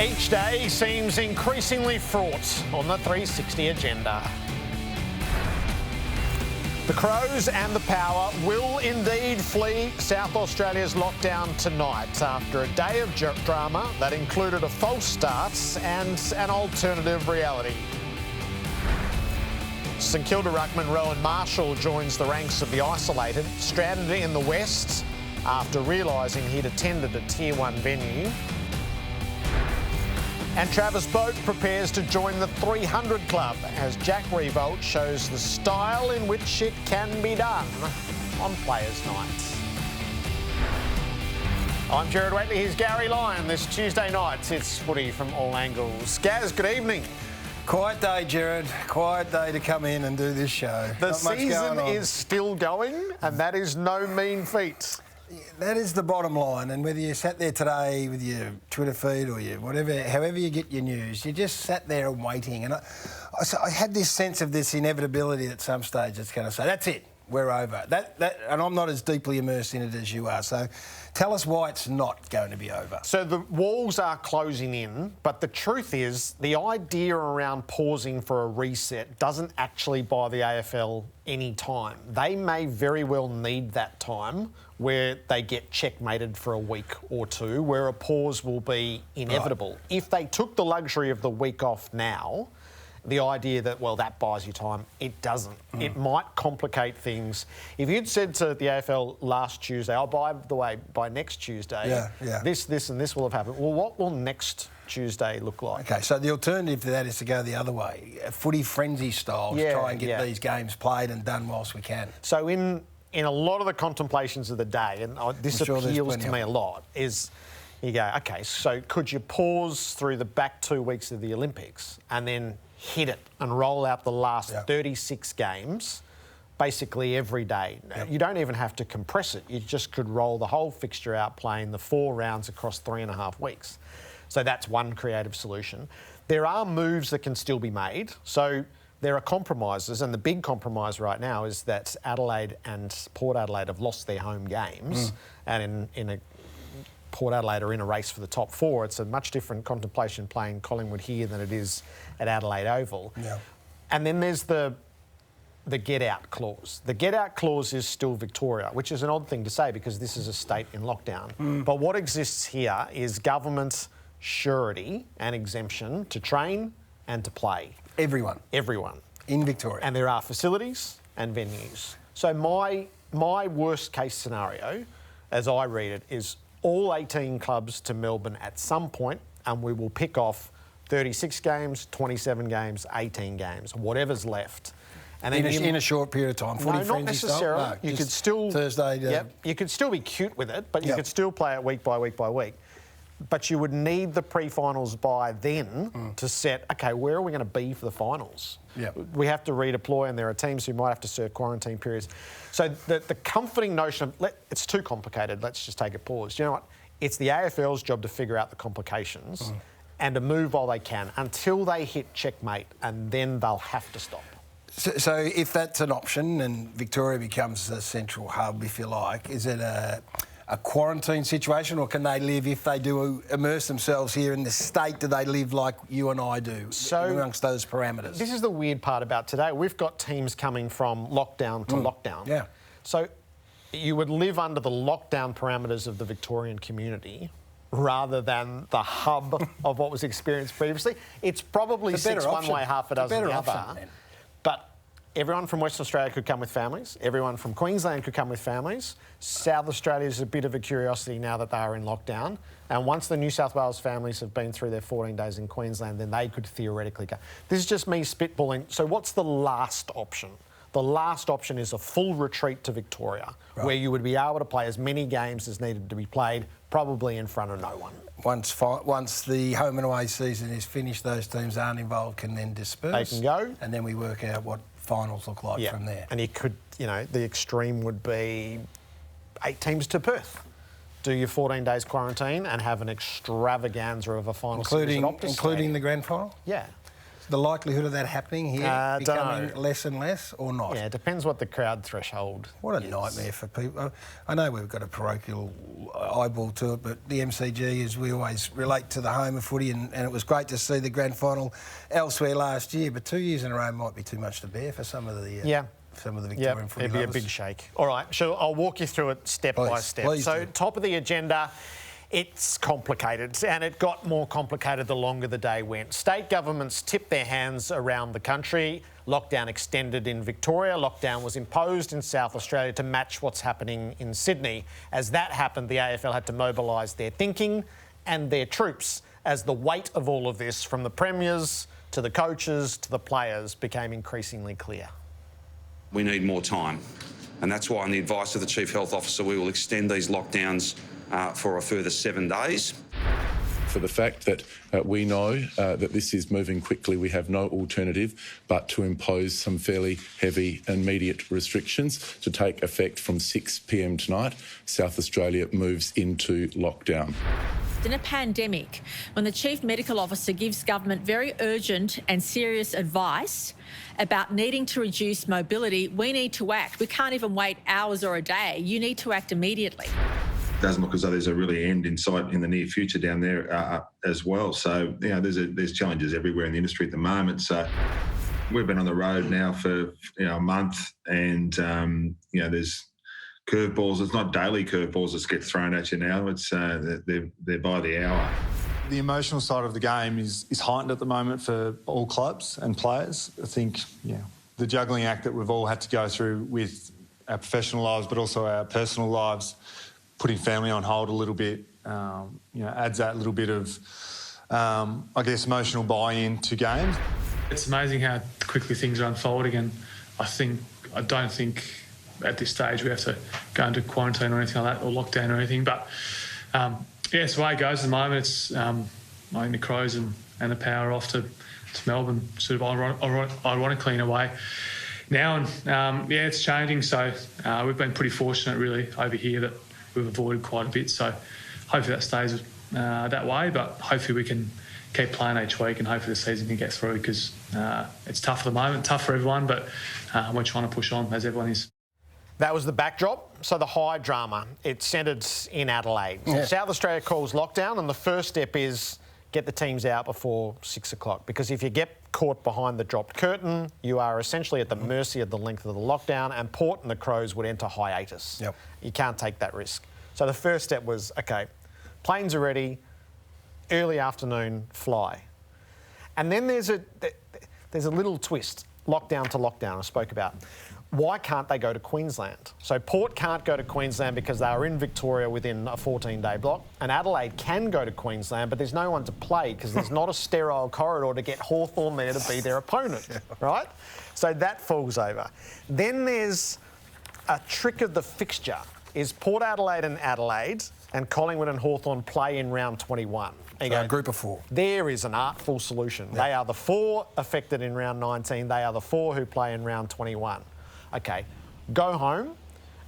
Each day seems increasingly fraught on the 360 agenda. The Crows and the Power will indeed flee South Australia's lockdown tonight after a day of drama that included a false start and an alternative reality. St Kilda ruckman Rowan Marshall joins the ranks of the isolated, stranded in the West after realising he'd attended a Tier 1 venue. And Travis Boak prepares to join the 300 Club as Jack Riewoldt shows the style in which it can be done on Players' Night. I'm Gerard Whateley, here's Gary Lyon. This Tuesday night, it's footy from all angles. Gaz, good evening. Quiet day, Gerard. Quiet day to come in and do this show. The season is still going, and that is no mean feat. That is the bottom line, and whether you sat there today with your Twitter feed or your whatever, however you get your news, you just sat there and waiting. And I had this sense of this inevitability at some stage it's going to say, that's it, we're over. And I'm not as deeply immersed in it as you are, so tell us why it's not going to be over. So the walls are closing in, but the truth is the idea around pausing for a reset doesn't actually buy the AFL any time. They may very well need that time where they get checkmated for a week or two, where a pause will be inevitable. Right. If they took the luxury of the week off now, the idea that, well, that buys you time, it doesn't. It might complicate things. If you'd said to the AFL last Tuesday, oh, by the way, by next Tuesday, this and this will have happened. Well, what will next Tuesday look like? OK, so the alternative to that is to go the other way, a footy frenzy style, to try and get these games played and done whilst we can. So in a lot of the contemplations of the day, and this appeals to me a lot, is you go, OK, so could you pause through the back 2 weeks of the Olympics and then hit it and roll out the last 36 games basically every day? You don't even have to compress it. You just could roll the whole fixture out playing the 4 rounds across 3.5 weeks. So that's one creative solution. There are moves that can still be made. So there are compromises, and the big compromise right now is that Adelaide and Port Adelaide have lost their home games, and Port Adelaide are in a race for the top 4. It's a much different contemplation playing Collingwood here than it is at Adelaide Oval. Yeah. And then there's the get-out clause. The get-out clause is still Victoria, which is an odd thing to say because this is a state in lockdown. But what exists here is government surety and exemption to train and to play. Everyone. In Victoria. And there are facilities and venues. So my worst-case scenario, as I read it, is all 18 clubs to Melbourne at some point, and we will pick off 36 games, 27 games, 18 games, whatever's left. And then in a short period of time. No, not necessarily. No, you could still Thursday. You could still be cute with it, but you could still play it week by week by week. But you would need the pre-finals by then to set, OK, where are we going to be for the finals? We have to redeploy, and there are teams who might have to serve quarantine periods. So the comforting notion of, it's too complicated, let's just take a pause. You know what? It's the AFL's job to figure out the complications and to move while they can until they hit checkmate, and then they'll have to stop. So if that's an option and Victoria becomes a central hub, if you like, is it a quarantine situation, or can they live, if they do immerse themselves here in the state, do they live like you and I do, amongst those parameters? This is the weird part about today. We've got teams coming from lockdown to lockdown. Yeah. So you would live under the lockdown parameters of the Victorian community rather than the hub of what was experienced previously. It's probably six one way, half a dozen the other. But everyone from Western Australia could come with families. Everyone from Queensland could come with families. South Australia is a bit of a curiosity now that they are in lockdown. And once the New South Wales families have been through their 14 days in Queensland, then they could theoretically go. This is just me spitballing. So what's the last option? The last option is a full retreat to Victoria, where you would be able to play as many games as needed to be played, probably in front of no one. Once the home and away season is finished, those teams aren't involved, can then disperse. They can go. And then we work out what finals look like from there. And you could, the extreme would be 8 teams to Perth. Do your 14 days quarantine and have an extravaganza of a final series at Optus including the grand final? Yeah. The likelihood of that happening here becoming less and less, or not? Yeah, it depends what the crowd threshold What a nightmare for people. I know we've got a parochial eyeball to it, but the MCG, as we always relate to the home of footy, and it was great to see the grand final elsewhere last year, but 2 years in a row might be too much to bear for some of the some of the Victorian footy it'd be lovers. a big shake. All right, so I'll walk you through it step by step. So top of the agenda, it's complicated, and it got more complicated the longer the day went. State governments tipped their hands around the country. Lockdown extended in Victoria. Lockdown was imposed in South Australia to match what's happening in Sydney. As that happened, the AFL had to mobilise their thinking and their troops as the weight of all of this, from the premiers to the coaches to the players, became increasingly clear. We need more time, and that's why, on the advice of the Chief Health Officer, we will extend these lockdowns for a further 7 days. For the fact that we know that this is moving quickly, we have no alternative but to impose some fairly heavy immediate restrictions to take effect from 6 p.m. tonight. South Australia moves into lockdown. In a pandemic, when the Chief Medical Officer gives government very urgent and serious advice about needing to reduce mobility, we need to act. We can't even wait hours or a day. You need to act immediately. It doesn't look as though there's a really end in sight in the near future down there as well. So, you know, there's challenges everywhere in the industry at the moment. So we've been on the road now for, a month, and, there's curveballs. It's not daily curveballs that get thrown at you now. It's they're by the hour. The emotional side of the game is heightened at the moment for all clubs and players. I think, the juggling act that we've all had to go through with our professional lives, but also our personal lives, putting family on hold a little bit, adds that little bit of, emotional buy-in to games. It's amazing how quickly things are unfolding, and I don't think at this stage we have to go into quarantine or anything like that, or lockdown or anything. But it's the way it goes at the moment. It's I think the Crows and the Power off to Melbourne, sort of ironically in a way now, and it's changing. So we've been pretty fortunate really over here that we've avoided quite a bit. So hopefully that stays that way, but hopefully we can keep playing each week, and hopefully the season can get through, because it's tough at the moment, tough for everyone, but we're trying to push on as everyone is. That was the backdrop. So the high drama, it centred in Adelaide. So South Australia calls lockdown, and the first step is get the teams out before 6 o'clock, because if you get caught behind the dropped curtain, you are essentially at the mercy of the length of the lockdown, and Port and the Crows would enter hiatus. Yep. You can't take that risk. So the first step was, OK, planes are ready, early afternoon, fly. And then there's a little twist, lockdown to lockdown I spoke about. Why can't they go to Queensland? So Port can't go to Queensland because they are in Victoria within a 14-day block, and Adelaide can go to Queensland, but there's no one to play because there's not a sterile corridor to get Hawthorn there to be their opponent, right? So that falls over. Then there's a trick of the fixture, is Port Adelaide and Collingwood and Hawthorn play in round 21. A group of 4. There is an artful solution. Yep. They are the 4 affected in round 19. They are the 4 who play in round 21. OK, go home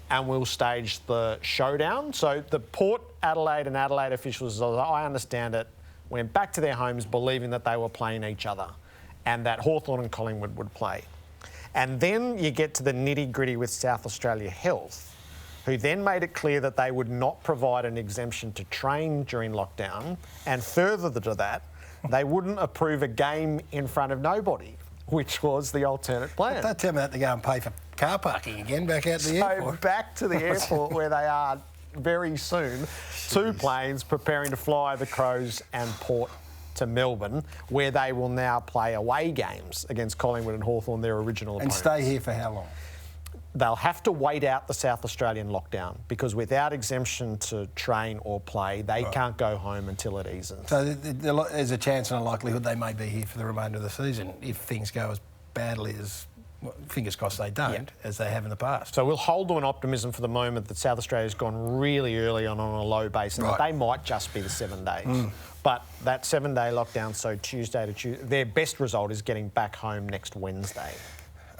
and we'll stage the showdown. So the Port Adelaide and Adelaide officials, as I understand it, went back to their homes believing that they were playing each other and that Hawthorn and Collingwood would play. And then you get to the nitty-gritty with South Australia Health, who then made it clear that they would not provide an exemption to train during lockdown, and further to that, they wouldn't approve a game in front of nobody, which was the alternate plan. Don't tell me that to go and pay for car parking again back out to the airport. So back to the airport where they are very soon. 2 planes preparing to fly the Crows and Port to Melbourne, where they will now play away games against Collingwood and Hawthorn, their original opponents. And stay here for how long? They'll have to wait out the South Australian lockdown, because without exemption to train or play, they can't go home until it eases. So there's a chance and a likelihood they may be here for the remainder of the season if things go as badly as, well, fingers crossed they don't, as they have in the past. So we'll hold to an optimism for the moment that South Australia's gone really early on a low base, and that they might just be the 7 days. But that 7-day lockdown, so Tuesday to Tuesday, their best result is getting back home next Wednesday.